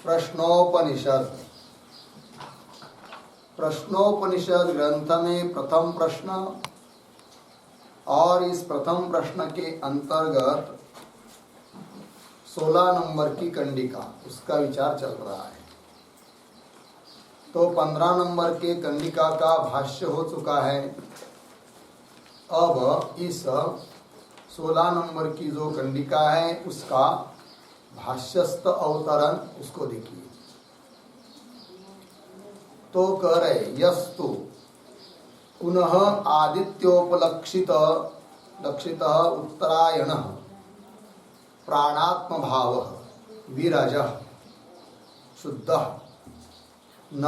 प्रश्नोपनिषद। प्रश्नोपनिषद ग्रंथ में प्रथम प्रश्न और इस प्रथम प्रश्न के अंतर्गत 16 नंबर की कंडिका, उसका विचार चल रहा है। तो 15 नंबर के कंडिका का भाष्य हो चुका है। अब इस 16 नंबर की जो कंडिका है उसका भाष्यस्थ अवतरण, उसको देखिए। तो कह रहे यस्तु पुनः आदित्योपलक्षित उत्तरायण प्राणात्म भाव विरजः शुद्ध न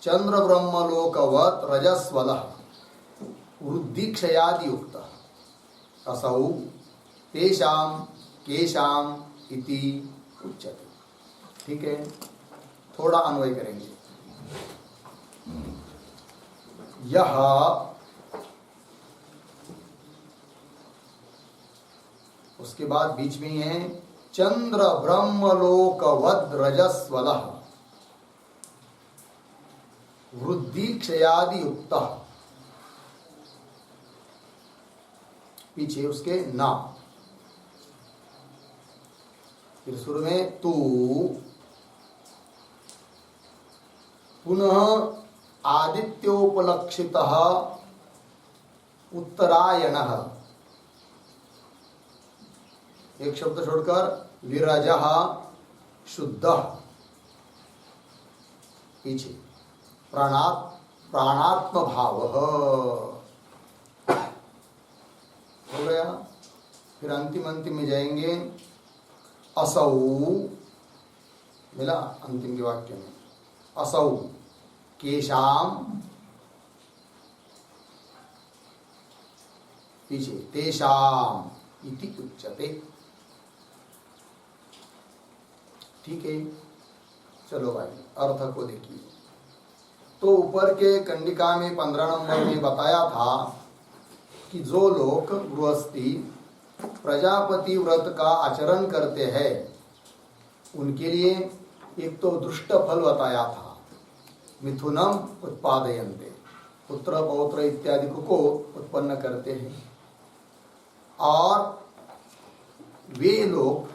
चंद्र ब्रह्मलोकवत् रजस्वलः वृद्धि क्षयादि युक्त असौ तेषां केषां इति उच्यते। ठीक है, थोड़ा अन्वय करेंगे। यह उसके बाद बीच में है चंद्र ब्रह्मलोकवद रजस्वलः वृद्धि क्षयादि युक्त, पीछे उसके ना, फिर शुरू में तू पुनः आदित्योपलक्षितः उत्तरायणः, एक शब्द छोड़कर विरजः शुद्धः, पीछे प्राणात्म भाव हो गया। फिर अंतिम में जाएंगे असौ, मिला अंतिम के वाक्य में, असौ केशाम, पीछे तेषाम इति उच्यते। ठीक है, चलो भाई अर्थ को देखिए। तो ऊपर के कंडिका में 15 नंबर में बताया था कि जो लोग गृहस्थी प्रजापति व्रत का आचरण करते हैं उनके लिए एक तो दुष्ट फल बताया था, मिथुनम उत्पादयन्ते, पुत्र पौत्र इत्यादि को उत्पन्न करते हैं। और वे लोग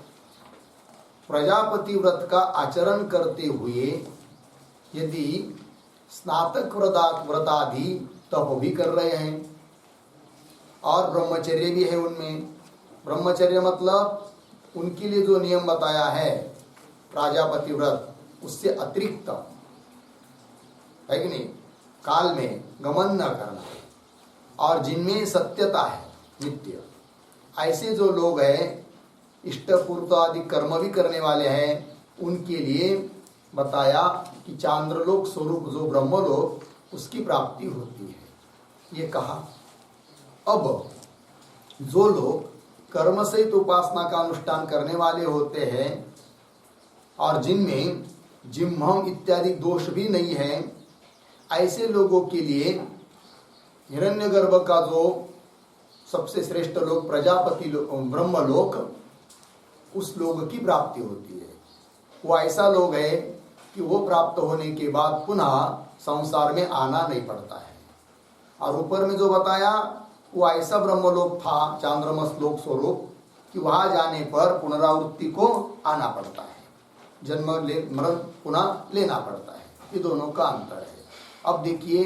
प्रजापति व्रत का आचरण करते हुए यदि स्नातक व्रतादि तप भी कर रहे हैं और ब्रह्मचर्य भी है उनमें। ब्रह्मचर्य मतलब उनके लिए जो नियम बताया है प्रजापति व्रत, उससे अतिरिक्त है कि नहीं, काल में गमन न करना, और जिनमें सत्यता है नित्य, ऐसे जो लोग हैं इष्ट पूर्त आदि कर्म भी करने वाले हैं, उनके लिए बताया कि चांद्रलोक स्वरूप जो ब्रह्मलोक, उसकी प्राप्ति होती है, ये कहा। अब जो लोग कर्म सहित उपासना का अनुष्ठान करने वाले होते हैं और जिनमें जिह्वम इत्यादि दोष भी नहीं है, ऐसे लोगों के लिए हिरण्यगर्भ का जो सबसे श्रेष्ठ लोक प्रजापति ब्रह्मलोक, उस लोक की प्राप्ति होती है। वो ऐसा लोग है कि वो प्राप्त होने के बाद पुनः संसार में आना नहीं पड़ता है। और ऊपर में जो बताया वो ऐसा ब्रह्मलोक था चांद्रमस लोक स्वरूप कि वहां जाने पर पुनरावृत्ति को आना पड़ता है, जन्म मरण पुनः लेना पड़ता है। ये दोनों का अंतर है। अब देखिए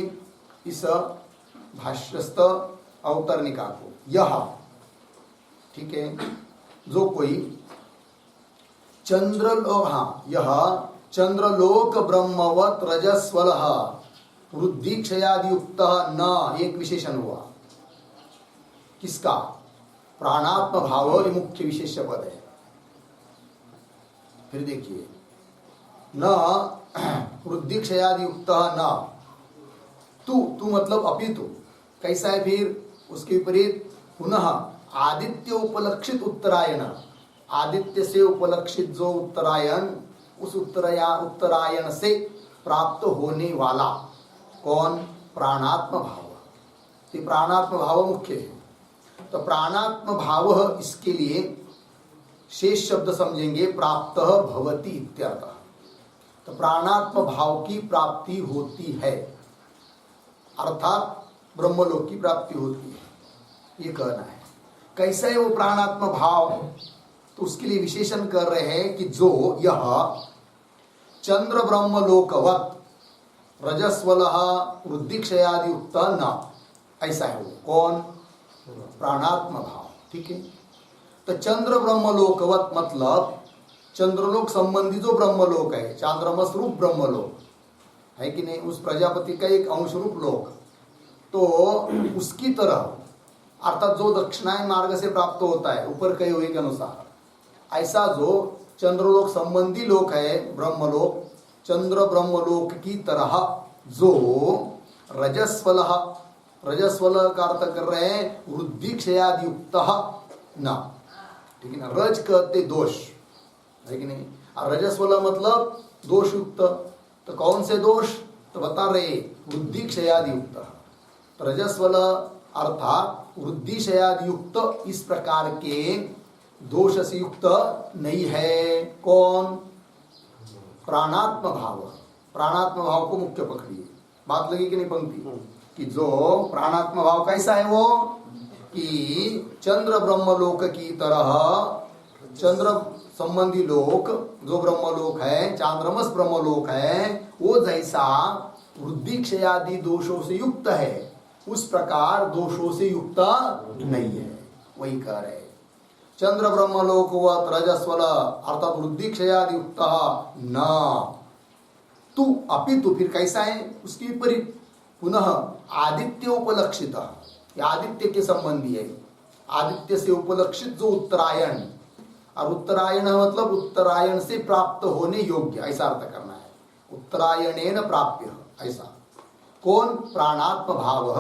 इस भाष्यस्थ अवतरणिका को, यह ठीक है, जो कोई यह चंद्रलोक ब्रह्मवत रजस्वलः वृद्धि क्षयादि युक्त न, एक विशेषण हुआ किसका, प्राणात्म भाव, ये मुख्य विशेष पद है। फिर देखिए न वृद्धि क्षयादि युक्त न, तू मतलब अपितु, कैसा है फिर उसके विपरीत, पुनः आदित्य उपलक्षित उत्तरायण, आदित्य से उपलक्षित जो उत्तरायण, उस उत्तरायण से प्राप्त होने वाला कौन, प्राणात्म भाव। ये प्राणात्म भाव मुख्य है। तो प्राणात्म भाव इसके लिए शेष शब्द समझेंगे प्राप्त भवति इत्यर्थः। तो प्राणात्म भाव की प्राप्ति होती है, अर्थात ब्रह्मलोक की प्राप्ति होती है, ये कहना है। कैसा है वो प्राणात्म भाव? तो उसके लिए विशेषण कर रहे हैं कि जो यह चंद्र ब्रह्मलोकवत रजस्वल वृद्धिक्षयादि युक्त न, ऐसा है वो। कौन? प्राणात्म भाव। ठीक है। तो चंद्र ब्रह्मलोकवत मतलब चंद्रलोक संबंधी जो ब्रह्मलोक है, चांद्रमस रूप ब्रह्मलोक है कि नहीं, उस प्रजापति का एक अंश रूप लोक, तो उसकी तरह अर्थात जो दक्षिणायन मार्ग से प्राप्त होता है ऊपर कहे हुए के अनुसार, ऐसा जो चंद्रलोक संबंधी लोक है ब्रह्मलोक, चंद्र ब्रह्मलोक की तरह जो रजस्वल, रजस्वल का अर्थ कर रहे हैं वृद्धि क्षयादि युक्त न, ठीक है ना। रज कहते दोष है कि नहीं, और रजस्वल मतलब दोष युक्त। तो कौन से दोष? तो बता रहे वृद्धि क्षयादि युक्त। तो रजस्वल अर्थात वृद्धि क्षयादि युक्त इस प्रकार के दोष से युक्त नहीं है। कौन? प्राणात्म भाव। प्राणात्म भाव को मुख्य पकड़िए, बात लगी कि नहीं पंक्ति कि जो प्राणात्म भाव कैसा है वो कि चंद्र ब्रह्मलोक की तरह, चंद्र संबंधी लोक जो ब्रह्मलोक है, चांद्रमस ब्रह्मलोक है, वो जैसा वृद्धि क्षयादि दोषों से युक्त है उस प्रकार दोषों से युक्त नहीं है, वही कह रहे। चंद्र ब्रह्मलोक व रजस्वल अर्थात वृद्धि क्षयादि युक्त न तू अपितु, फिर कैसा है उसकी विपरीत, पुनः आदित्य उपलक्षित, आदित्य के संबंधी है, आदित्य से उपलक्षित जो उत्तरायण, और उत्तरायण मतलब उत्तरायण से प्राप्त होने योग्य, ऐसा अर्थ करना है, उत्तरायणेन प्राप्य, ऐसा। कौन? प्राणात्म भाव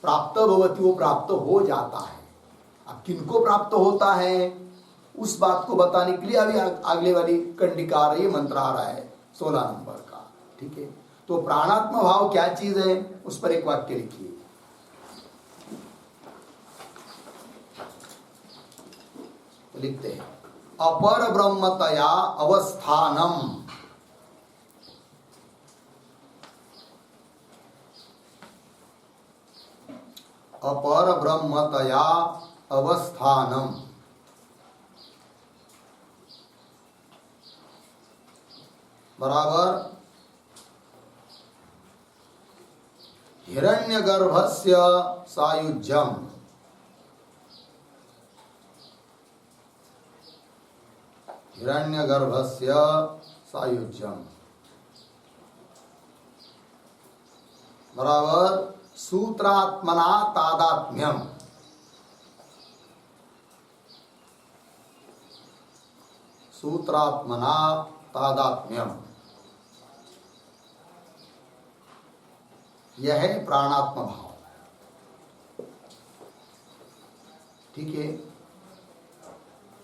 प्राप्त भवति, वो प्राप्त हो जाता है। अब किनको प्राप्त होता है उस बात को बताने के लिए अभी अगले वाली कंडिका आ रही है, मंत्र आ रहा है 16 नंबर का। ठीक है। तो प्राणात्म भाव क्या चीज है उस पर एक वाक्य लिखिए। तो लिखते हैं अपर ब्रह्मतया अवस्थानम, अपर ब्रह्मतया अवस्थानम, बराबर हिरण्यगर्भस्य सायुज्यम, हिरण्यगर्भस्य सायुज्यम, बराबर सूत्रात्मना तादात्म्यम, सूत्रात्मना तादात्म्यम, यह है प्राणात्म भाव। ठीक है।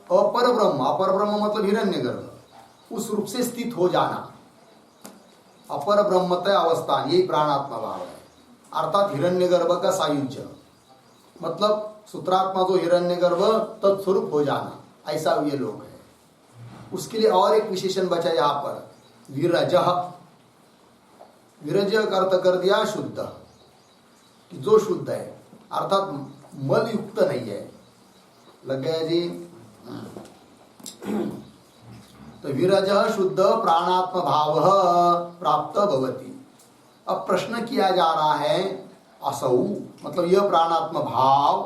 अपर ब्रह्म, अपर ब्रह्म मतलब हिरण्यगर्भ, उस रूप से स्थित हो जाना, अपर ब्रह्मतः अवस्थान, यही प्राणात्म भाव है। अर्थात हिरण्यगर्भ का सायुज्य मतलब सूत्रात्मा जो हिरण्यगर्भ तत्स्वरूप हो जाना, ऐसा ये लोग है। उसके लिए और एक विशेषण बचा यहां पर, विरज, विरज का अर्थ कर दिया शुद्ध, कि जो शुद्ध है अर्थात मल युक्त नहीं है। लग गया जी? तो विरज शुद्ध प्राणात्म भाव प्राप्त भवति। अब प्रश्न किया जा रहा है असौ मतलब यह प्राणात्म भाव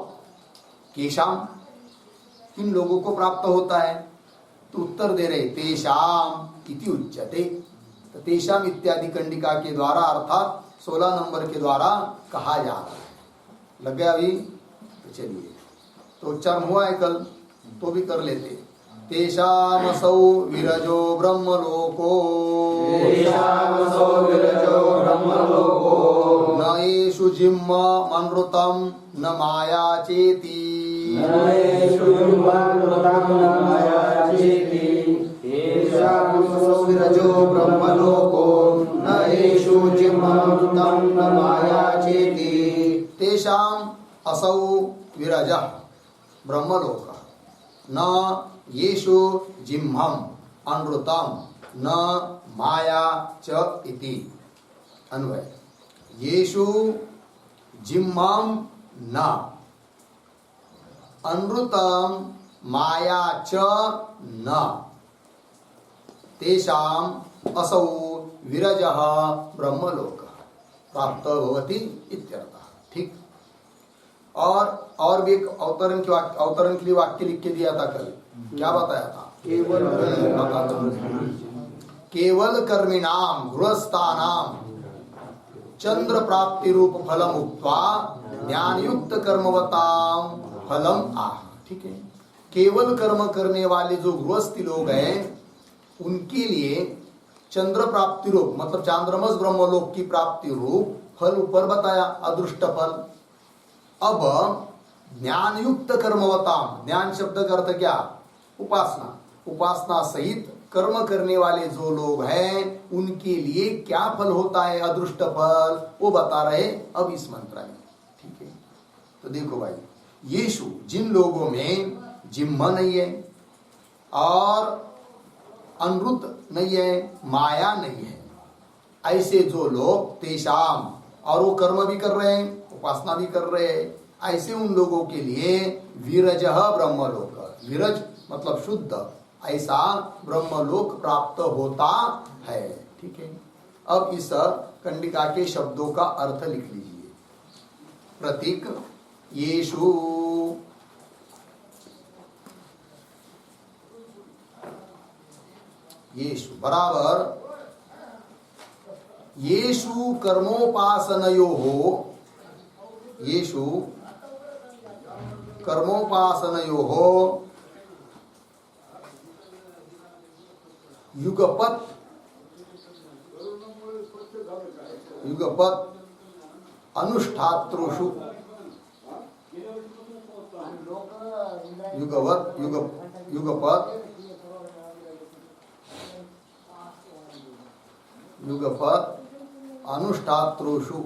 केशाम, किन लोगों को प्राप्त होता है? तो उत्तर दे रहे तेषाम इति उच्यते। तो तेषाम इत्यादि कंडिका के द्वारा अर्थात 16 नंबर के द्वारा कहा जा रहा है। लग गया अभी? तो चलिए, तो उच्चारण हुआ है कल, तो भी कर लेते। तेषामसौ विरजो ब्रह्मलोको, तेषामसौ विरजो ब्रह्मलोको, न एषु जिह्म मनृतं न माया चेति, न एषु जिह्म मनृतं न माया चेति, तेषामसौ विरजो ब्रह्मलोको, न एषु जिह्म मनृतं न माया चेति, तेषाम असौ विरजः ब्रह्मलोक। न येषु जिह्मम् अनृतम न माया च इति। अन्वय येषु जिह्मम् न अनृतम माया च न तेषाम् असौ विरजः ब्रह्मलोकः प्राप्त भवति इत्यर्थः। ठीक। और भी एक अवतरण के लिए वाक्य लिख के दिया था कल। क्या बताया था? केवल कर्मिणाम गृहस्थानाम चंद्र प्राप्ति रूप फलम उक्त्वा ज्ञान युक्त कर्मवताम फलम आह। ठीक है। केवल कर्म करने वाले जो गृहस्थी लोग हैं उनके लिए चंद्र प्राप्ति रूप मतलब चांद्रमस ब्रह्मलोक की प्राप्ति रूप फल ऊपर बताया, अदृष्ट फल। अब ज्ञान युक्त कर्मवताम, ज्ञान शब्द का अर्थ क्या? उपासना। उपासना सहित कर्म करने वाले जो लोग हैं उनके लिए क्या फल होता है, अदृष्ट फल, वो बता रहे अब इस मंत्र में। ठीक है। तो देखो भाई, येषु जिन लोगों में जिह्मा नहीं है और अनृत नहीं है, माया नहीं है, ऐसे जो लोग तेषाम, और वो कर्म भी कर रहे हैं, उपासना भी कर रहे हैं, ऐसे उन लोगों के लिए विरजः ब्रह्मलोक, विरज मतलब शुद्ध, ऐसा ब्रह्मलोक प्राप्त होता है। ठीक है। अब इस कंडिका के शब्दों का अर्थ लिख लीजिए। प्रतीक येषु, येषु बराबर येषु कर्मोपासनयोः, येषु कर्मोपासनयोः युगपत्, युगपत् अनुष्ठातृषु, युगवत् युगपत् युगपत् अनुष्ठातृषु।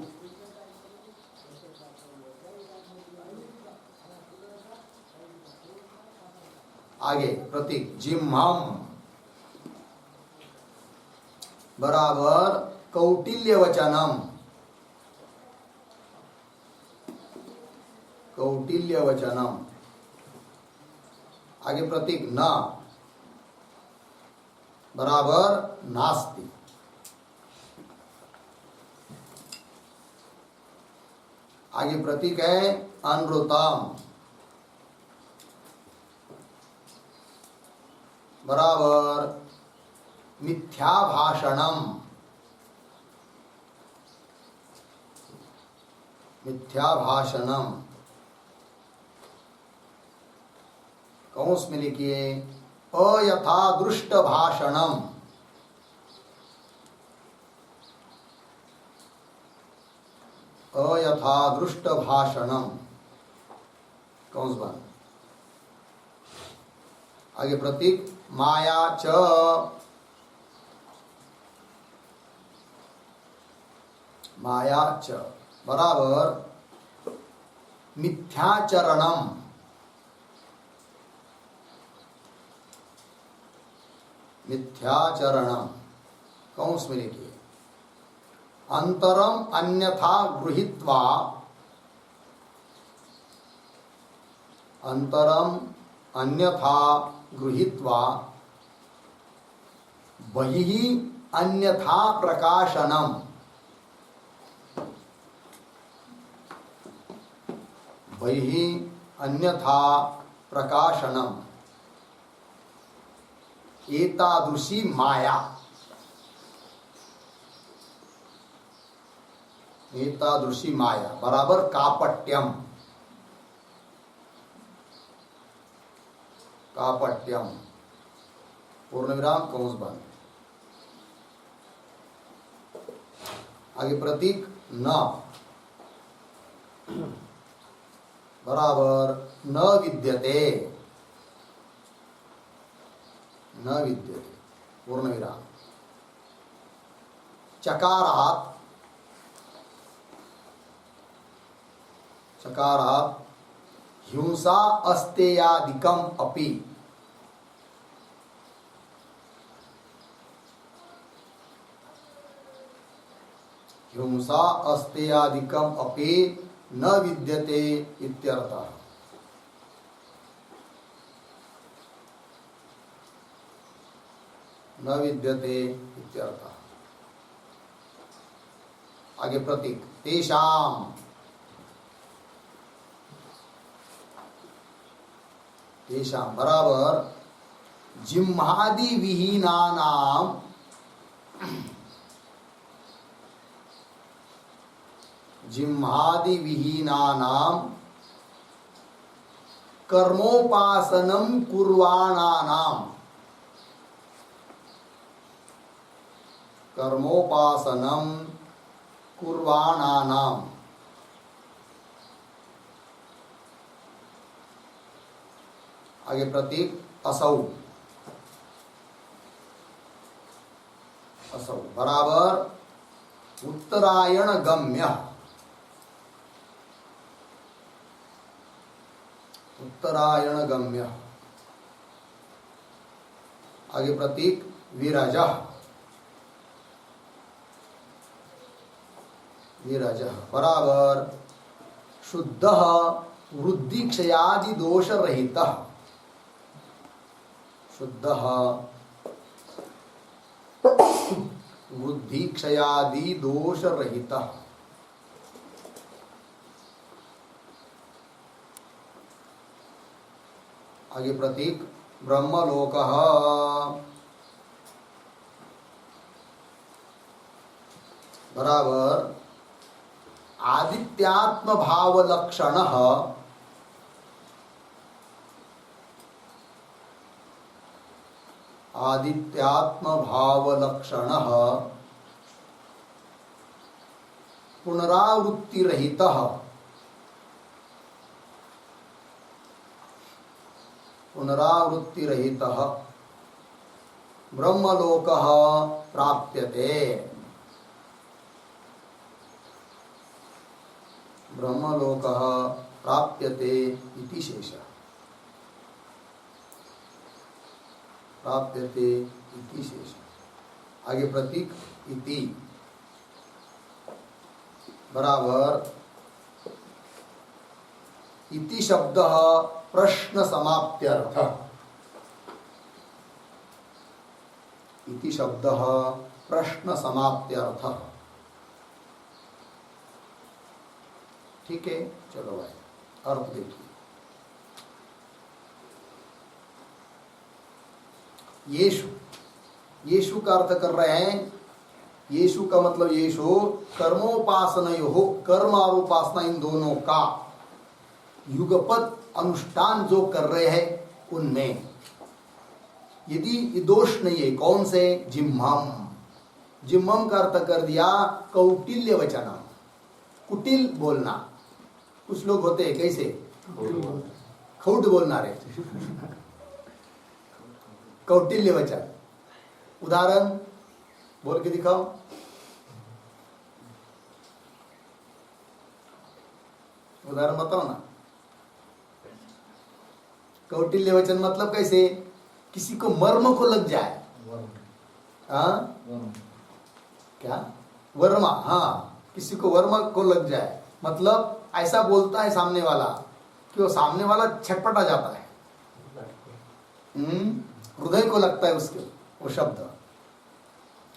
आगे प्रतीक जिह्मम् बराबर कौटिल्य वचनम, कौटिल्य वचनम। आगे प्रतीक न बराबर नास्ति। आगे प्रतीक है अनृतम बराबर मिथ्या भाषणम, मिथ्या भाषणम। कौंस में लिखिए अयथादृष्ट भाषणम, अयथादृष्ट भाषणम, कौंस बन। आगे प्रतीक माया च, माया च बराबर मिथ्याचरणम, मिथ्याचरणम। कौंस में लिखिए अंतरम अन्यथा गृहीत्वा, अंतरम अन्यथा गृहीत्वा बहिः अन्यथा प्रकाशनम, बहिः अन्यथा प्रकाशनम। एतादृशी माया, एतादृशी माया बराबर कापट्यम, कापट्यम पूर्ण विराम कौंस बंद। आगे प्रतीक न बराबर न विद्यते, न विद्यते पूर्ण विराम। चकारात्, चकारात् हिंसा अस्तेयादिकम अपि, हिंसा अस्तेयादिकम अपि न विद्यते इत्यर्थः। न विद्यते इत्यर्थः। आगे प्रतीक तेषाम, तेषाम बराबर जिह्वादि विहीनानाम, जिह्वादि विहीनानाम कर्मोपासनम कुर्वाणानाम, कर्मोपासनम कुर्वाणानाम। आगे प्रतीक असौ, असौ बराबर उत्तरायण गम्य, उत्तरायण गम्य। आगे प्रतीक विरजः, विरजः बराबर शुद्धः वृद्धि क्षयादि दोष रहितः, शुद्धः वृद्धि क्षयादि दोष रहितः। आगे प्रतीक ब्रह्मलोकः, बराबर आदित्यात्म भाव लक्षणः, आदित्यात्म भाव लक्षणः पुनरावृत्ति रहितः, पुनरावृत्ति रहितः ब्रह्मलोकः प्राप्यते, ब्रह्मलोकः प्राप्यते इति शेषः, प्राप्यते इति शेषः। आगे प्रतीक इति बराबर इति शब्दः प्रश्न समाप्त्यर्थः, इति शब्दः प्रश्न समाप्त्यर्थः। ठीक है, चलो भाई अर्थ देखिए। येषु, येषु का अर्थ कर रहे हैं, येषु का मतलब येषु कर्मोपासनयोः, कर्म और उपासना इन दोनों का युगपत अनुष्ठान जो कर रहे हैं उनमें यदि ये दोष नहीं है, कौन से? जिह्वम, जिह्वम का अर्थ कर दिया कौटिल्य वचनम, कुटिल बोलना। कुछ लोग होते हैं कैसे खौट बोलना रे, कौटिल्य वचन। उदाहरण बोल के दिखाओ। उदाहरण बताओ ना। कौटिल्य वचन मतलब कैसे? किसी को मर्म को लग जाए। हाँ क्या? वर्मा, हाँ, किसी को वर्मा को लग जाए, मतलब ऐसा बोलता है सामने वाला कि वो सामने वाला छटपटा जाता है, हृदय को लगता है उसके वो शब्द,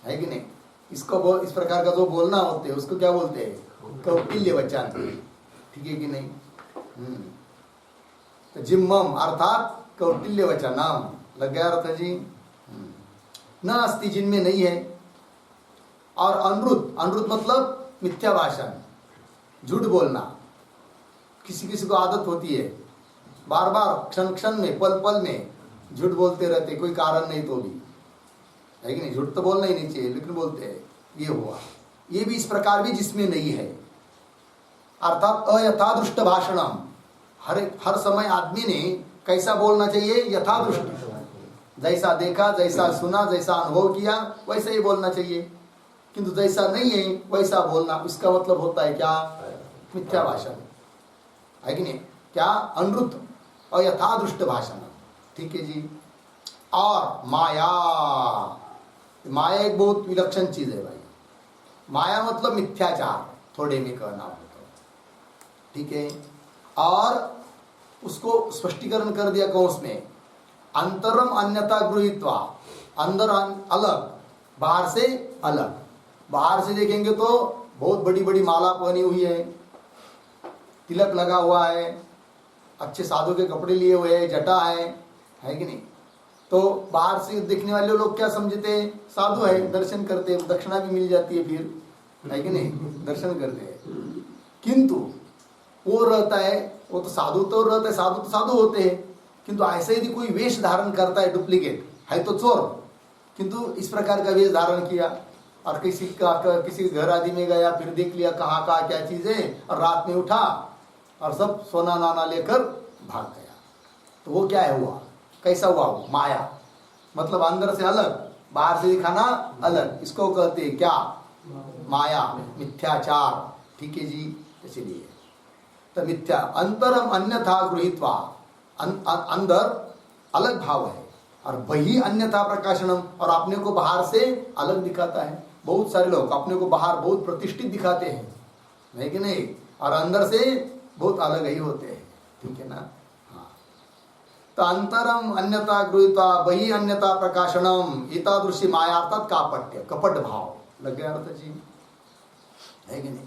है कि नहीं? इसको इस प्रकार का जो बोलना होते है उसको क्या बोलते हैं? कौटिल्य वचन। ठीक है कि नहीं? तो जिह्वम अर्थात कौटिल्य वचनम, लग गया अर्थ जी? न अस्ति, जिनमें नहीं है। और अनृत, अनृत मतलब मिथ्या भाषण, झूठ बोलना। किसी किसी को आदत होती है बार बार क्षण क्षण में पल पल में झूठ बोलते रहते, कोई कारण नहीं तो भी, है कि नहीं? झूठ तो बोलना ही नहीं चाहिए लेकिन बोलते हैं। ये हुआ, ये भी इस प्रकार भी जिसमें नहीं है, अर्थात अयथादृष्ट भाषणम। हर समय आदमी ने कैसा बोलना चाहिए? यथादृष्ट, जैसा देखा, जैसा सुना, जैसा अनुभव किया वैसा ही बोलना चाहिए। किंतु जैसा नहीं है वैसा बोलना, उसका मतलब होता है क्या? मिथ्या भाषण, है कि नहीं? क्या? अनृत और यथादृष्ट भाषण। ठीक है जी। और माया, माया एक बहुत विलक्षण चीज है भाई। माया मतलब मिथ्याचार, थोड़े में कहना हो तो, ठीक है। और उसको स्पष्टीकरण कर दिया कौस में, अंतरम अन्यथा गृहीत्वा, अंदर अलग, बाहर से अलग। बाहर से देखेंगे तो बहुत बड़ी बड़ी माला पहनी हुई है, तिलक लगा हुआ है, अच्छे साधु के कपड़े लिए हुए हैं, जटा है कि नहीं। तो बाहर से देखने वाले लोग क्या समझते हैं, साधु है, दर्शन करते हैं, दक्षिणा भी मिल जाती है फिर, है कि नहीं, दर्शन करते हैं। किंतु वो रहता है, वो तो साधु तो रहता है, साधु तो साधु होते हैं, किंतु ऐसे यदि कोई वेश धारण करता है, डुप्लीकेट है तो चोर, किंतु इस प्रकार का वेश धारण किया और किसी घर आदि में गया, फिर देख लिया कहाँ कहाँ क्या चीज है, और रात में उठा और सब सोना नाना लेकर भाग गया, तो वो क्या है हुआ, कैसा हुआ वो, माया। मतलब अंदर से अलग, बाहर से दिखाना अलग, इसको कहते हैं क्या, माया, मिथ्याचार, ठीक है जी। इसलिए तो मिथ्या, अंतरम अन्यथा गृहीत्वा, अंदर अलग भाव है, और बही अन्यथा प्रकाशनम, और अपने को बाहर से अलग दिखाता है। बहुत सारे लोग अपने को बाहर बहुत प्रतिष्ठित दिखाते हैं, है कि नहीं, और अंदर से बहुत अलग ही होते हैं, ठीक है ना। हाँ, तो अंतरम अन्यथा गृहीत्वा बही अन्यथा प्रकाशनम, एतादृशी माया अर्थात कापट्य, कपट भाव, लग गया अर्थ जी, है कि नहीं।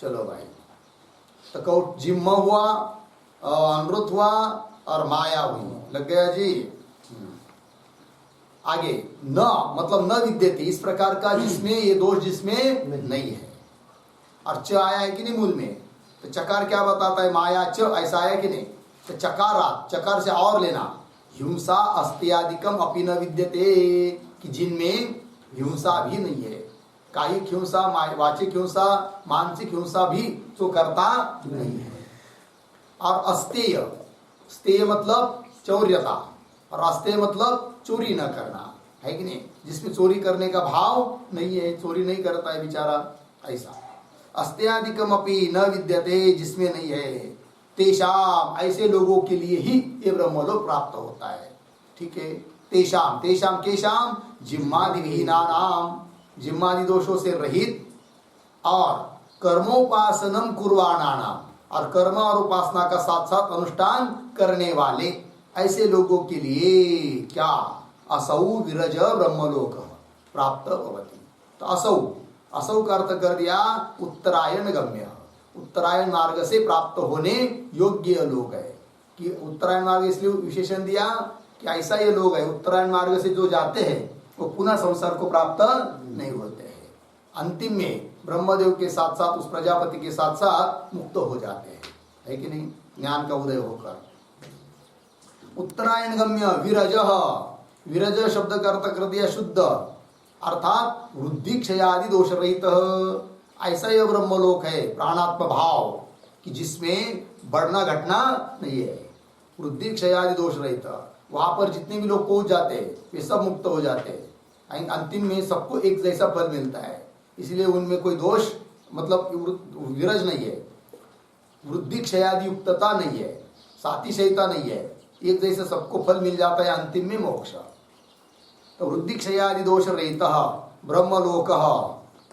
चलो भाई, तो कौट जिम्मा हुआ, अनृत हुआ और माया हुई, लग गया जी। आगे न मतलब न विद्यते, इस प्रकार का जिसमें ये दोष जिसमें नहीं है। और च आया है कि नहीं मूल में, तो चकार क्या बताता है, माया च, ऐसा आया कि नहीं। तो चकारात, चकार से और लेना, हिंसा अस्त्यादिकम अपि न विद्यते, कि जिनमें हिंसा भी नहीं है, कायिक हिंसा, वाचिक हिंसा, मानसिक हिंसा भी तो करता नहीं है। और अस्तेय, स्तेय मतलब चौर्यता, और अस्तेय मतलब चोरी न करना, है कि नहीं, जिसमें चोरी करने का भाव नहीं है, चोरी नहीं करता है बेचारा, ऐसा। अस्त्यादिकम अपि न विद्यते, जिसमें नहीं है, तेषाम, ऐसे लोगों के लिए ही ये ब्रह्मलोक प्राप्त होता है, ठीक है। तेषाम, तेषाम केशाम, जिम्मादि विहीनानाम, जिम्मादि दोषों से रहित, और कर्मोपासनम कुर्वाणानाम, और कर्म और उपासना का साथ साथ अनुष्ठान करने वाले ऐसे लोगों के लिए क्या, असौ विरज ब्रह्मलोक प्राप्त भवति। तो असौ, असौ का अर्थ कर दिया उत्तरायण गम्य, उत्तरायण मार्ग से प्राप्त होने योग्य लोग है। कि उत्तरायण मार्ग इसलिए विशेषण दिया कि ऐसा ये लोग है, उत्तरायण मार्ग से जो जाते हैं वो पुनः संसार को प्राप्त नहीं होते हैं, अंतिम में ब्रह्मदेव के साथ साथ उस प्रजापति के साथ साथ मुक्त हो जाते हैं, है कि नहीं, ज्ञान का उदय होकर। उत्तरायण गम्य विरज, विरज शब्द का अर्थ कर दिया शुद्ध, अर्थात वृद्धि क्षयादि दोष रहित, ऐसा यह ब्रह्मलोक है, प्राणात्म भाव, कि जिसमें बढ़ना घटना नहीं है, वृद्धि क्षयादि दोष रहित। वहां पर जितने भी लोग पहुंच जाते हैं वे सब मुक्त हो जाते हैं, अंतिम में सबको एक जैसा फल मिलता है, इसलिए उनमें कोई दोष मतलब विरज नहीं है, वृद्धि क्षयादि युक्तता नहीं है, सातिशयता नहीं है, एक जैसे सबको फल मिल जाता है, अंतिम में मोक्ष। तो वृद्धि क्षयादि दोष रहित ब्रह्मलोक,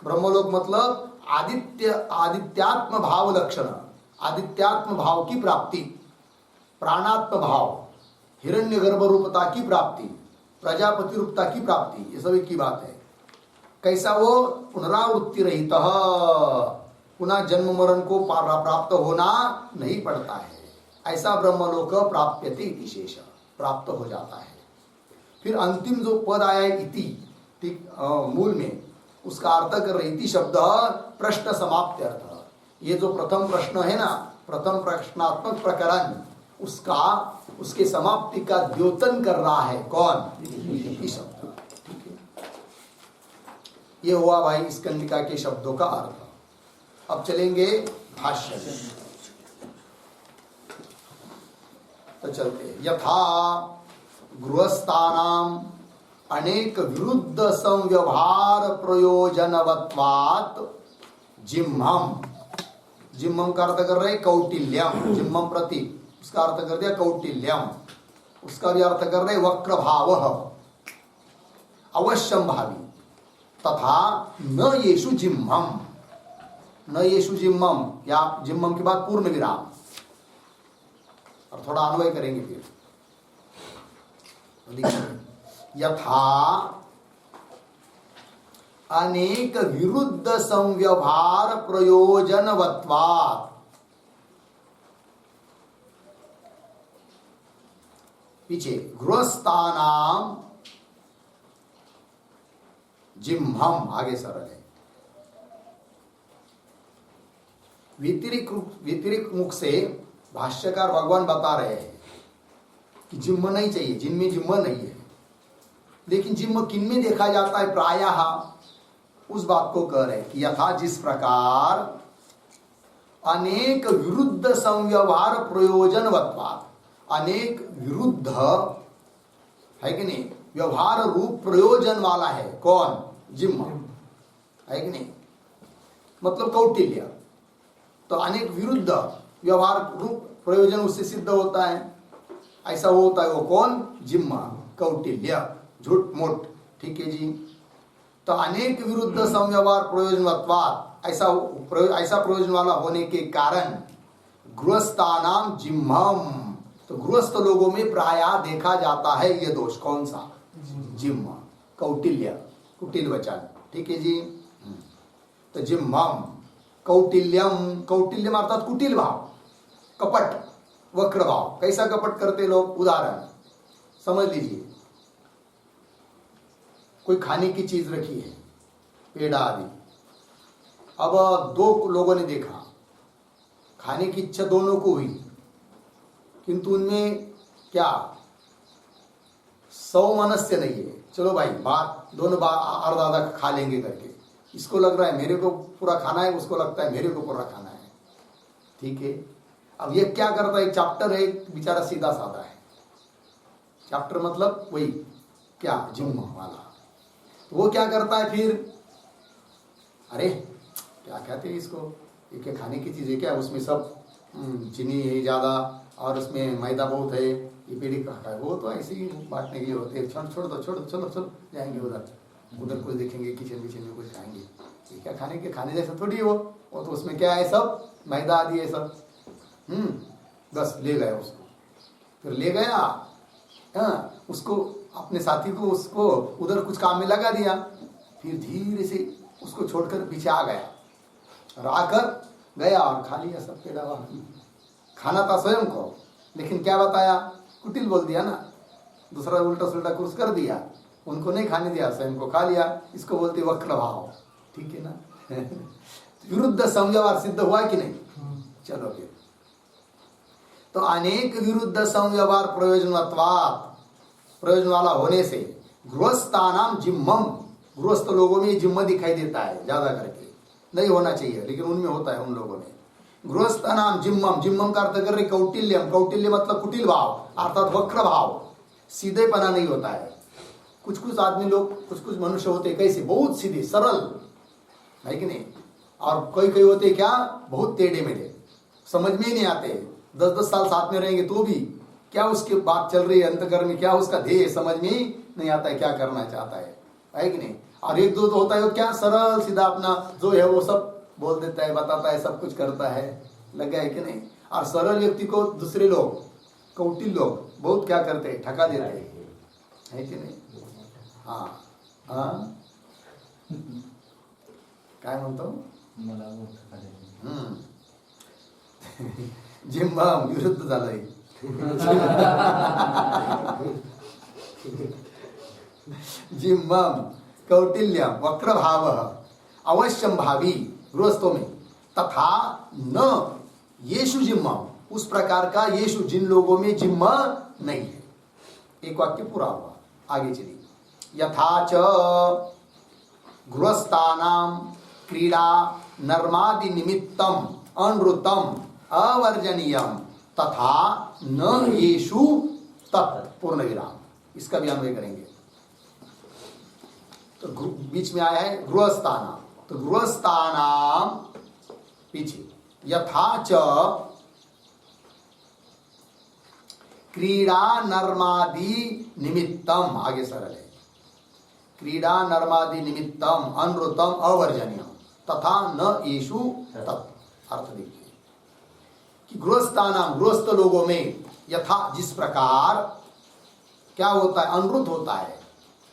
ब्रह्मलोक मतलब आदित्यात्म भाव लक्षण, आदित्यात्म भाव की प्राप्ति, प्राणात्म भाव, हिरण्यगर्भ रूपता की प्राप्ति, प्रजापति रूपता की प्राप्ति, ये सब एक ही बात है। कैसा वो, पुनरावृत्ति रहित, पुनः जन्म मरण को प्राप्त होना नहीं पड़ता है, ऐसा ब्रह्मलोक प्राप्यते विशेष, प्राप्त हो जाता है। फिर अंतिम जो पद आया है इति, ठीक मूल में, उसका अर्थ कर रहे इति शब्द प्रश्न समाप्ति अर्थ, ये जो प्रथम प्रश्न है ना, प्रथम प्रश्नात्मक प्रकरण, उसका उसके समाप्ति का द्योतन कर रहा है कौन, इति शब्द, ठीक है। ये हुआ भाई इस कंडिका के शब्दों का अर्थ। अब चलेंगे भाष्य में, तो चलते यथा गृहस्थानाम अनेक विरुद्ध संव्यवहार प्रयोजनवत्वात् जिम्हम, जिम्हम का अर्थ कर रहे कौटिल्यम, जिम्हम प्रति, उसका अर्थ कर दिया कौटिल्यम, उसका भी अर्थ कर रहे वक्र भाव, अवश्यम भावी, तथा न येषु जिम्मम, न येषु जिम्मम, या जिम्मम के बाद पूर्ण विराम, और थोड़ा अन्वय करेंगे फिर। यथा अनेक विरुद्ध संव्यवहार प्रयोजनवत्वात्, पीछे गृहस्थानाम जिम्हम, आगे सरल है। व्यतिरिक्त मुख से भाष्यकार भगवान बता रहे हैं कि जिम्म नहीं चाहिए, जिनमें जिम्म नहीं है। लेकिन जिम्म किन में देखा जाता है? प्रायः उस बात को कह रहे हैं कि यथा जिस प्रकार अनेक विरुद्ध संव्यवहार प्रयोजनवत्वात्, अनेक विरुद्ध है कि नहीं, व्यवहार रूप प्रयोजन वाला है। कौन? जिम्म, है कि नहीं? मतलब कौटिल्य। तो अनेक विरुद्ध व्यवहार रूप प्रयोजन उससे सिद्ध होता है, ऐसा वो होता है। वो कौन? जिम्म, कौटिल्य, झूठ मूठ, ठीक है जी। तो अनेक विरुद्ध संव्यवहार प्रयोजनवत्वात्, ऐसा प्रयोजन वाला होने के कारण गृहस्थानाम जिम्हम, तो गृहस्थ लोगों में प्रायः देखा जाता है ये दोष। कौन सा? जिम्म, कौटिल्य, कुटिल वचन, ठीक है जी। तो जिम्हम कौटिल्यम, कौटिल्यम अर्थात कुटिल भाव, कपट, वक्र भाव। कैसा कपट करते लोग? उदाहरण समझ लीजिए, कोई खाने की चीज रखी है, पेड़ा आदि। अब दो लोगों ने देखा, खाने की इच्छा दोनों को हुई, किंतु उनमें क्या सौमनस्य नहीं है। चलो भाई, बात दोनों आधा आधा खा लेंगे करके। इसको लग रहा है मेरे को पूरा खाना है, उसको लगता है मेरे को पूरा खाना है, ठीक है। अब ये क्या करता है? एक चैप्टर है, एक बेचारा सीधा साधा है। चैप्टर मतलब वही क्या, जिम्म वाला। तो वो क्या करता है फिर? अरे क्या कहते हैं इसको, ये खाने की चीज़ है क्या, उसमें सब चीनी है ज़्यादा और उसमें मैदा बहुत है, ये पेड़ी का है। वो तो ऐसे ही बांटने के लिए होते हैं। छोड़ दो, चलो चलो जाएंगे उधर कुछ देखेंगे, किचन में कुछ खाएंगे। ये क्या खाने जैसा थोड़ी है वो तो उसमें क्या है, सब मैदा आदि है सब। बस ले गया उसको, फिर ले गया, हाँ, उसको अपने साथी को उसको उधर कुछ काम में लगा दिया। फिर धीरे से उसको छोड़कर पीछे आ गया और आकर गया और खा लिया सब पेड़ा। खाना था स्वयं को, लेकिन क्या बताया? कुटिल बोल दिया ना, दूसरा उल्टा सुल्टा कुछ कर दिया, उनको नहीं खाने दिया, स्वयं को खा लिया। इसको बोलते वक्र भाव, ठीक है ना। विरुद्ध संव्यवहार सिद्ध हुआ कि नहीं? चलो फिर, तो अनेक विरुद्ध संव्यवहार प्रयोजनत्वात्, प्रयोजन वाला होने से गृहस्थानाम जिम्मम, गृहस्थ लोगों में जिम्म दिखाई देता है ज्यादा करके। नहीं होना चाहिए, लेकिन उनमें होता है, उन लोगों में। गृहस्थानाम जिम्मम, जिम्मम का अर्थ कर रहे कौटिल्यम, कौटिल्य मतलब कुटिल भाव अर्थात वक्र भाव, सीधेपना नहीं होता है। कुछ आदमी लोग, कुछ मनुष्य होते कैसे, बहुत सीधे सरल, है कि नहीं। और कोई होते क्या, बहुत टेढ़े मेढ़े, समझ में ही नहीं आते। 10-10 साल साथ में रहेंगे तो भी क्या उसके बात चल रही है अंतःकरण में, क्या उसका ध्येय समझ में ही नहीं आता है, क्या करना चाहता है कि नहीं। और एक दो तो होता है क्या, सरल सीधा अपना जो है वो सब बोल देता है, बताता है, सब कुछ करता है, लगा है कि नहीं। और सरल व्यक्ति को दूसरे लोग, कौटिल लोग बहुत क्या करते हैं, ठका देते हैं, है कि नहीं। हाँ हाँ, काय म्हणतो, जिम्मा विरुद्ध झालंय। जिम्मम कौटिल्यम वक्र भाव अवश्यम भावी गृहस्थों में, तथा न येषु जिम्मम, उस प्रकार का येषु जिन लोगों में जिम्मा नहीं है। एक वाक्य पूरा हुआ, आगे चलिए। यथा च गृहस्थानाम क्रीड़ा नर्मादि निमित्तम अनृतम अवर्जनीयम तथा न येषु तत् पूर्ण विराम। इसका भी अन्वय करेंगे। तो बीच में आया है गृहस्थानाम, तो गृहस्थानाम पीछे यथा च क्रीड़ा नर्मादि निमित्तम, आगे सरल है। क्रीडा नर्मादि निमित्तम अनृतम अवर्जनीयम तथा न येषु तत्। अर्थ देखिए कि गृहस्थ लोगों में यथा जिस प्रकार क्या होता है, अनृत होता है।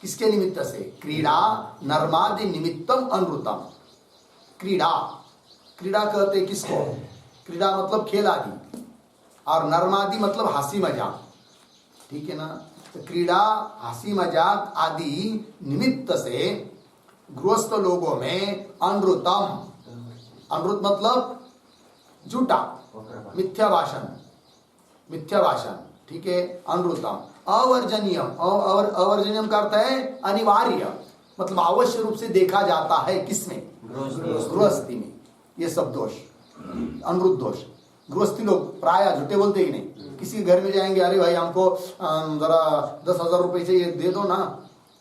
किसके निमित्त से? क्रीडा नर्मादि निमित्तम अनृतम। क्रीडा, क्रीडा कहते किसको? क्रीडा मतलब खेल आदि, और नर्मादि मतलब हंसी मजाक, ठीक है ना। तो क्रीडा हंसी मजाक आदि निमित्त से गृहस्थ लोगों में अनृतम, अनृत मतलब झूठा, मिथ्या भाषण, मिथ्या भाषण, ठीक है। अनृतम अवर्जनीयम, अवर्जनीयम का अर्थ है अनिवार्य, मतलब अवश्य रूप से देखा जाता है। किसमें? गृहस्थी में। ये सब दोष, अनृत दोष। गृहस्थी लोग प्राय झूठे बोलते ही नहीं। किसी के घर में जाएंगे, अरे भाई हमको जरा 10,000 रुपए चाहिए, दे दो ना।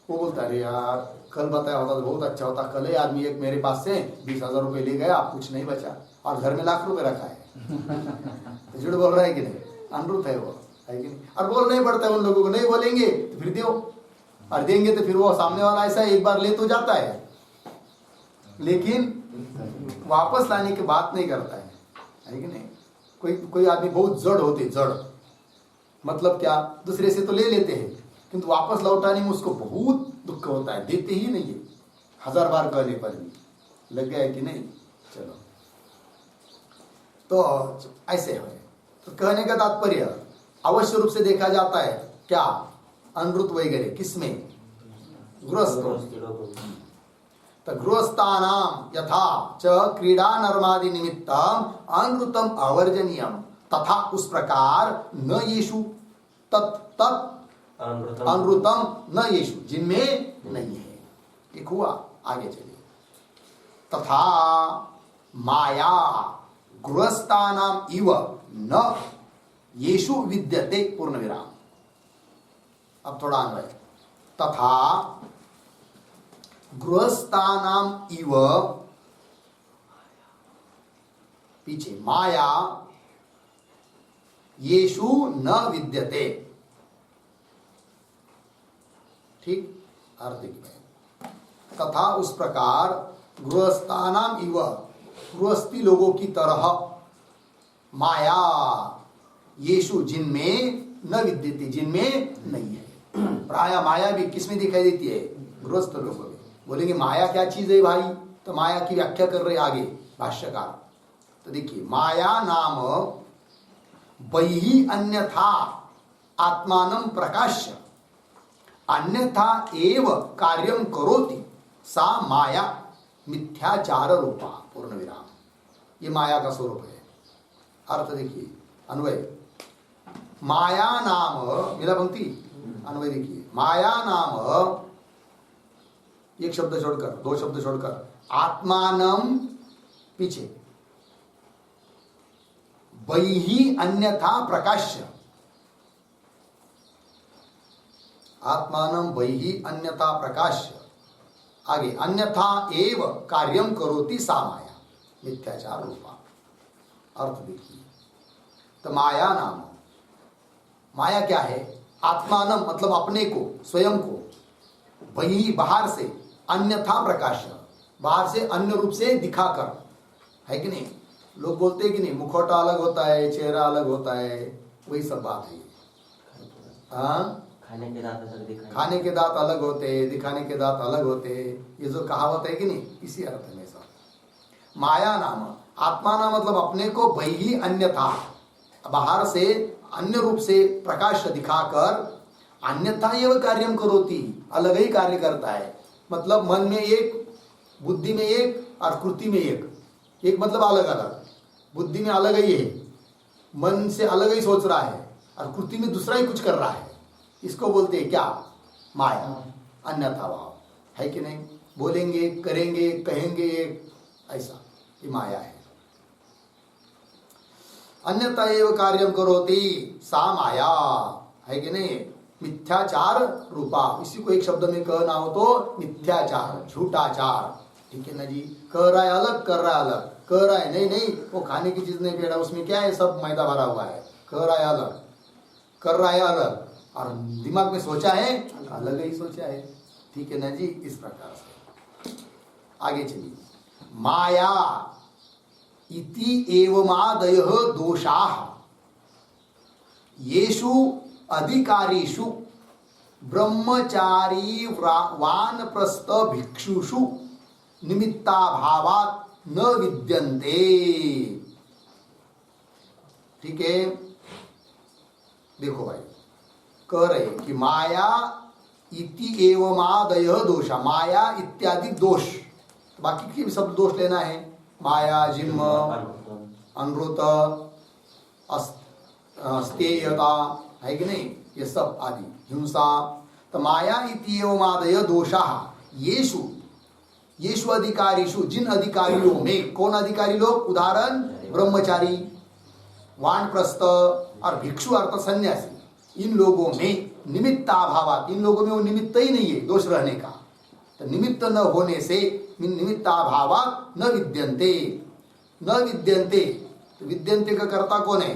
वो बोलता अरे यार कल बताया होता तो बहुत अच्छा होता, कल ही आदमी एक मेरे पास से 20,000 रुपए ले गया, कुछ नहीं बचा, और घर में लाख रुपए रखा है। झूठ बोल रहा है कि नहीं? अनृत है वो, है कि नहीं? और बोलना ही पड़ता है उन लोगों को। नहीं बोलेंगे तो फिर दो, और देंगे तो फिर वो सामने वाला ऐसा एक बार ले तो जाता है, लेकिन वापस लाने की बात नहीं करता है कि नहीं? कोई आदमी बहुत जड़ होते, जड़ मतलब क्या, दूसरे से तो ले लेते हैं किंतु वापस लौटाने में उसको बहुत दुख होता है, देते ही नहीं है। 1000 बार कहने पर भी लग गया कि नहीं। चलो तो ऐसे है। तो कहने का तात्पर्य अवश्य रूप से देखा जाता है क्या? अनृत वगैरह किसमें? गृहस्थ। तो गृहस्थानाम यथा च क्रीडा नर्मादि निमित्तम अनृतम अवर्जनीयम तथा उस प्रकार न येषु तत् अनृतम न येषु जिनमें नहीं है। एक हुआ, आगे चलिए। तथा माया गृहस्थानाम इव न येषु विद्यते पूर्ण विराम। अब थोड़ा अन्वय। तथा गृहस्थानाम इव, पीछे माया येषु न विद्यते, ठीक। अर्थ तथा उस प्रकार गृहस्थानाम इव गृहस्थी लोगों की तरह माया येषु जिनमें न विद्यते जिनमें नहीं है। प्राय माया भी किसमें दिखाई देती है? गृहस्थ लोगों में। बोलेंगे माया क्या चीज है भाई? तो माया की व्याख्या कर रहे आगे भाष्यकार। तो देखिए, माया नाम बहिः अन्यथा आत्मानं प्रकाश्य अन्यथा एव कार्यं करोति सा माया मिथ्याचार रूपा। पूर्ण विराम। ये माया का स्वरूप है। अर्थ देखिए, अन्वय। माया नाम, मिला पंक्ति, अन्वय देखिए। माया नाम, एक शब्द छोड़कर, दो शब्द छोड़कर, आत्मानम पीछे, बहिः अन्यथा प्रकाश्य, आत्मानम बहिः अन्यथा प्रकाश्य, आगे अन्यथा एव कार्यम करोति सा माया मिथ्याचार रूपा। अर्थ देखिए। तो माया नाम, माया क्या है? आत्मानम मतलब अपने को, स्वयं को, बहिः बाहर से, अन्यथा प्रकाश बाहर से अन्य रूप से दिखाकर, है कि नहीं? लोग बोलते हैं कि नहीं, मुखौटा अलग होता है, चेहरा अलग होता है, वही सब बात है। हाँ, खाने के दांत अलग होते, दिखाने के दांत अलग होते, ये जो कहावत है कि नहीं, इसी अर्थ में सब। माया नाम, आत्मा नाम मतलब अपने को, बहिः अन्यथा बाहर से अन्य रूप से प्रकाश दिखाकर, अन्यथा एव कार्यम करोति अलग ही कार्य करता है। मतलब मन में एक, बुद्धि में एक और कृति में एक, एक मतलब अलग अलग। बुद्धि में अलग ही है, मन से अलग ही सोच रहा है, और कृति में दूसरा ही कुछ कर रहा है। इसको बोलते हैं क्या? माया, अन्यथा भाव, है कि नहीं? बोलेंगे, करेंगे, कहेंगे ऐसा, ये माया है। अन्यथा एव कार्यम करोति सा माया, है कि नहीं? मिथ्याचार रूपा। इसी को एक शब्द में कहना हो तो मिथ्याचार, झूठाचार, ठीक है ना जी? कह रहा है अलग, कर रहा है अलग, कह रहा है नहीं नहीं वो खाने की चीज नहीं पेड़ा, उसमें क्या है, सब मैदा भरा हुआ है, कह रहा है अलग, कर रहा है अलग, और दिमाग में सोचा है अलग ही सोचा है। ठीक है ना जी। इस प्रकार से आगे चलिए। माया इति एवमादयः दोषाः येषु अधिकारीषु ब्रह्मचारी वानप्रस्थ भिक्षुषु निमित्ताभावात् न विद्यन्ते। ठीक है, देखो भाई, कह रहे कि माया इति एवमादयः दोषा, माया इत्यादि दोष, बाकी के भी सब दोष लेना है। माया, जिन्म, अनुत, अस्तेयता है कि नहीं, ये सब आदि, हिंसा। तो माया इति एवमादय दोषाः येषु, येषु अधिकारीषु, जिन अधिकारियों में, कौन अधिकारी लोग, उदाहरण ब्रह्मचारी, वानप्रस्थ और भिक्षु अर्थ सन्यासी, इन लोगों में निमित्ताभावात, इन लोगों में वो निमित्त ही नहीं है दोष रहने का। तो निमित्त न होने से निमित्ताभावात न विद्यन्ते, न विद्यन्ते। तो विद्यन्ते का कर्ता कौन है?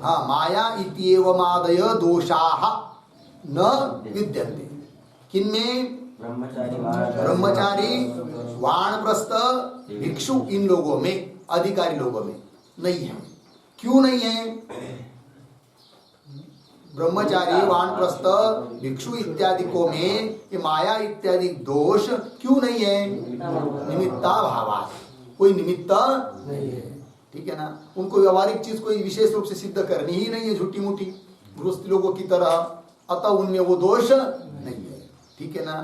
हाँ, माया इत्येवमादय दोषाः न विद्यन्ते। किनमें? ब्रह्मचारी, वानप्रस्थ, भिक्षु, इन लोगों में, अधिकारी लोगों में नहीं है। क्यों नहीं है? ब्रह्मचारी, वानप्रस्थ, भिक्षु इत्यादि को में ये माया इत्यादि दोष क्यों नहीं है? निमित्ताभावात्, कोई निमित्त नहीं है। ठीक है ना, उनको व्यवहारिक चीज कोई विशेष रूप से सिद्ध करनी ही नहीं है, झूठी मूठी गृहस्थी लोगों की तरह, अतः उनमें वो दोष नहीं है। ठीक है ना।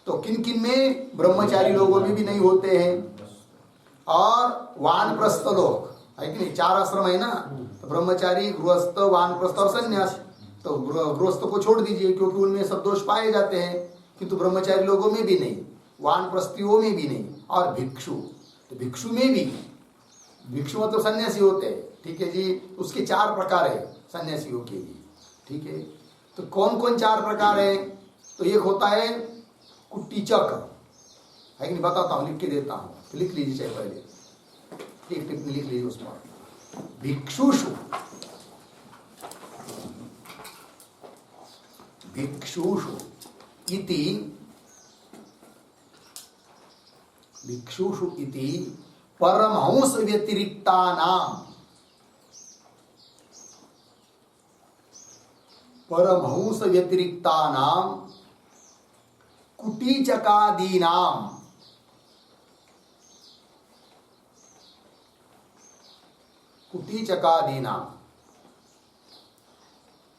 तो किन किन में? ब्रह्मचारी लोगों में भी नहीं होते हैं, और वानप्रस्थ लोग है कि नहीं, 4 आश्रम है ना, तो ब्रह्मचारी, गृहस्थ, वानप्रस्थ और संन्यास। तो गृहस्थ को छोड़ दीजिए क्योंकि उनमें सब दोष पाए जाते हैं, किंतु ब्रह्मचारी लोगों में भी नहीं, वानप्रस्थियों में भी नहीं, और भिक्षु, तो भिक्षु में भी, भिक्षु मतलब सन्यासी होते हैं। ठीक है जी, उसके 4 प्रकार है सन्यासियों के लिए। ठीक है, तो कौन कौन 4 प्रकार है? तो एक होता है कुटीचक, है कि नहीं, बताता हूँ, लिख के देता हूँ, तो लिख लीजिए चाहे पहले, एक टिप्पणी लिख लीजिए उस पर। भिक्षुषु, भिक्षुषु इति, भिक्षुषु इति परमहंस व्यतिरिक्तानां, परमहंस व्यतिरिक्तानां कुटीचकादीनां, कुटीचकादीनां,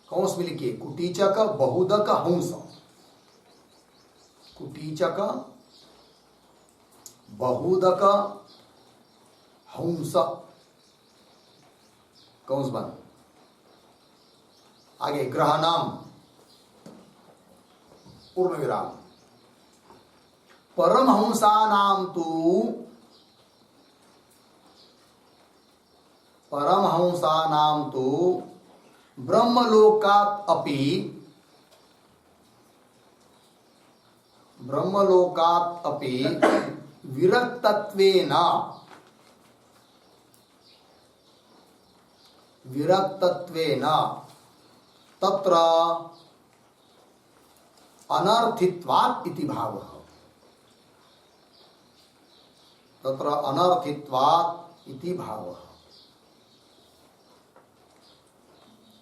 कंस में लिखिए, कुटीचक बहुदक हंस, कुटीचक बहुदक हंस, कंस बंद। आगे ग्रहणम, पूर्ण विराम। परमहंसानां तु, परमहंसानां तु ब्रह्मलोकात् अपि, ब्रह्मलोकात् अपि विरक्तत्वेन, विरक्तत्वेन तत्र अनर्थित्वात् इति भावः, तत्र अनर्थित्वात् इति भावः।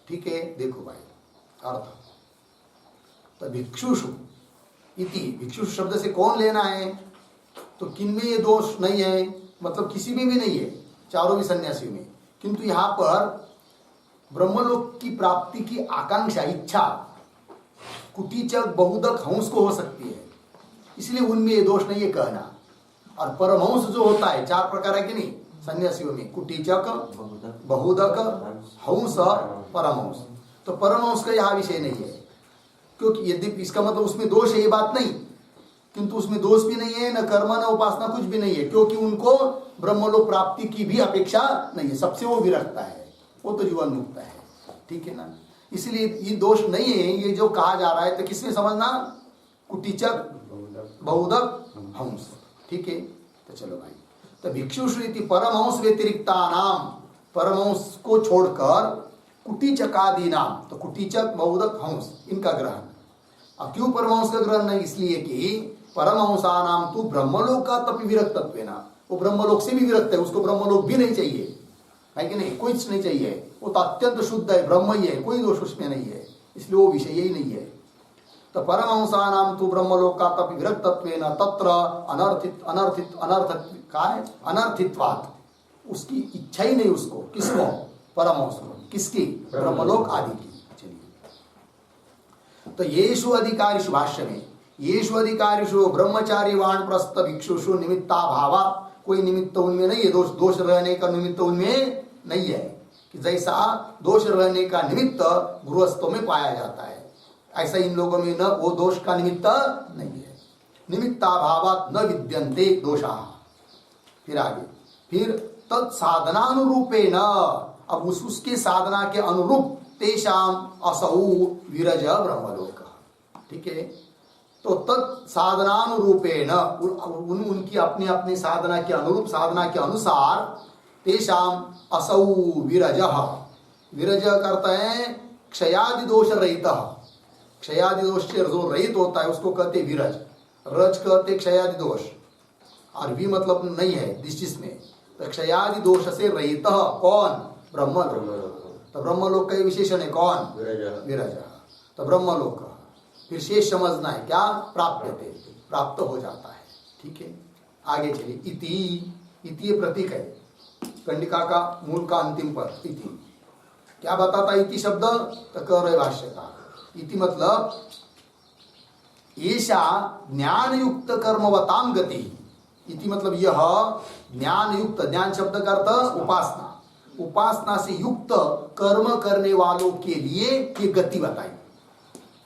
ठीक है, देखो भाई अर्थ। तो भिक्षुषु इति, भिक्षुषु शब्द से कौन लेना है? तो किनमें ये दोष नहीं है, मतलब किसी में भी नहीं है, चारों भी सन्यासियों में, किंतु यहाँ पर ब्रह्मलोक की प्राप्ति की आकांक्षा, इच्छा कुटीचक बहुदक हंस को हो सकती है, इसलिए उनमें ये दोष नहीं है कहना। और परमहंस जो होता है, 4 प्रकार है कि नहीं सन्यासियों में, कुटीचक, बहुदक, हंस, परमहंस। तो परमहंस का यहाँ विषय नहीं है, क्योंकि यद्यपि इसका मतलब उसमें दोष है ये बात नहीं, किंतु उसमें दोष भी नहीं है, न कर्म न उपासना, कुछ भी नहीं है, क्योंकि उनको ब्रह्मलोक प्राप्ति की भी अपेक्षा नहीं है, सबसे वो विरक्ता है, वो तो जीवन मुक्त है। ठीक है ना, इसलिए ये दोष नहीं है, ये जो कहा जा रहा है। तो किसमें समझना? कुटीचक, बहुदक, हंस। ठीक है, तो चलो भाई। तो भिक्षुषु इति परमहंस व्यतिरिक्तानां, परमहंस को छोड़कर कुटीचकादीनां, तो कुटीचक, बहुदक, हंस, इनका ग्रहण। अब क्यों परमहंस का ग्रहण नहीं? इसलिए कि परमहंसा नाम तू ब्रह्मलोक का तपि विरक्तत्वेन, वो ब्रह्मलोक से भी विरक्त है, उसको ब्रह्मलोक भी नहीं चाहिए, है कि नहीं? कुछ नहीं चाहिए, वो तो अत्यंत शुद्ध है, ब्रह्म ही है, कोई दोष उसमें नहीं है, इसलिए वो विषय ही नहीं है। तो परमहंसा नाम तू ब्रह्मलोक का तपि विरक्तत्वेन तत्र अनर्थित्वात्, उसकी इच्छा ही नहीं उसको, किसको? परमहंस को, किसकी? ब्रह्मलोक आदि की। चलिए, तो येषु अधिकारिषु, भाष्य में येषु अधिकारिषु ब्रह्मचारी वानप्रस्थ भिक्षुषु निमित्ता भावा, कोई निमित्त उनमें नहीं है, दोष रहने का निमित्त उनमें नहीं है, कि जैसा दोष रहने का निमित्त गृहस्थों में पाया जाता है, ऐसा इन लोगों में न वो दोष का निमित्त नहीं है। निमित्ता भावात् न विद्यन्ते दोषा। फिर आगे, फिर तत्साधनानुरूपेण, अब उसके साधना के अनुरूप तेषाम असौ विरज ब्रह्मलोक। ठीक है, तो तत्साधनानुरूपेण, उनकी अपनी अपनी साधना के अनुरूप, साधना के अनुसार तेषाम असौ विरज, विरज करते हैं क्षयादि दोष रहित, क्षयादि दोष से जो रहित होता है उसको कहते विरज, रज कहते क्षयादि दोष, और भी मतलब नहीं है दिस में, तो क्षयादि दोष से रहित कौन? ब्रह्मलोक। तो ब्रह्मलोक का विशेषण है कौन? विरज। तो ब्रह्मलोक, फिर शेष समझना है क्या? प्राप्यते, प्राप्त हो जाता है। ठीक है, आगे चलिए। इति, इति प्रतीक है, कंडिका का मूल का अंतिम पद इति क्या बताता है? इति शब्द तो कह रहे भाष्यकार, इति मतलब ऐसा ज्ञान युक्त कर्मवताम गति। इति मतलब यह ज्ञान युक्त, ज्ञान शब्द का अर्थ उपासना, उपासना से युक्त कर्म करने वालों के लिए ये गति बताई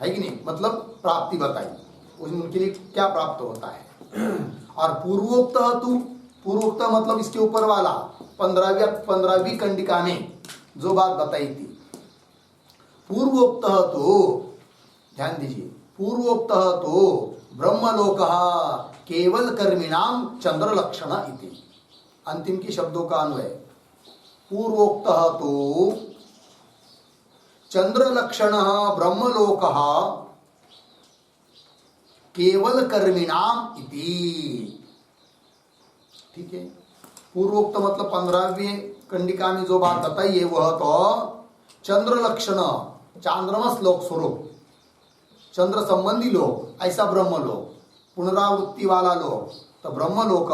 है कि नहीं? मतलब प्राप्ति बताई, उनके लिए क्या प्राप्त होता है। और पूर्वोक्त तू, पूर्वोक्त मतलब इसके ऊपर वाला 15वीं कंडिका में जो बात बताई थी, पूर्वोक्त तो ध्यान दीजिए, पूर्वोक्त तो ब्रह्मलोक केवल कर्मिणाम चंद्र लक्षण इति, अंतिम की शब्दों का अन्वय। पूर्वोक्त तो चंद्र लक्षण ब्रह्मलोक केवल कर्मिणाम इति। ठीक है, पूर्वोक्त मतलब 15वीं कंडिका में जो बात बताई है वह तो चंद्र लक्षण, चांद्रमस लोक स्वरूप, चंद्र संबंधी लोक, ऐसा ब्रह्मलोक, पुनरावृत्ति वाला लोक। तो ब्रह्मलोक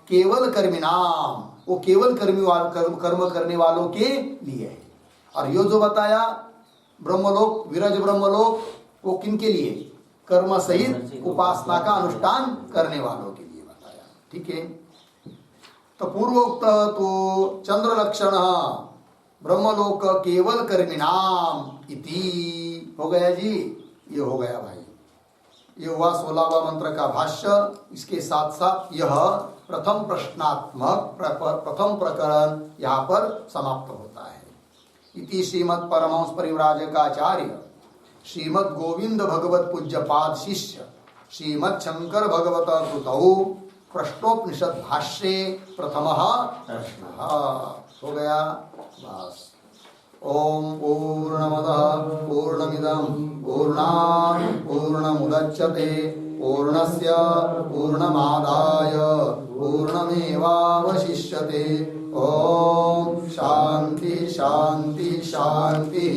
केवल कर्मिणाम, वो केवल कर्म करने वालों के लिए है। और यो जो बताया ब्रह्मलोक, विरज ब्रह्मलोक, वो किन के लिए? कर्म सहित उपासना का अनुष्ठान करने वालों के लिए बताया। ठीक है, तो पूर्वोक्त तो चंद्र लक्षण ब्रह्मलोक केवल कर्मिणाम इति हो गया जी, ये हो गया भाई, ये हुआ 16वां मंत्र का भाष्य। इसके साथ साथ यह प्रथम प्रश्नात्मक प्रथम प्रकरण यहाँ पर समाप्त होता है। इति श्रीमद् परमहंस परिव्राजकाचार्य श्रीमद् गोविंद भगवत पूज्यपाद शिष्य श्रीमद् शंकर भगवत कृतौ प्रश्नोपनिषद भाष्ये प्रथमः प्रश्नः हो गया बस। ओम पूर्णमदः पूर्णमिदं पूर्णात् पूर्णमुदच्यते पूर्णस्य पूर्णमादाय पूर्णमेवावशिष्यते। ओम शांति शांति शांति।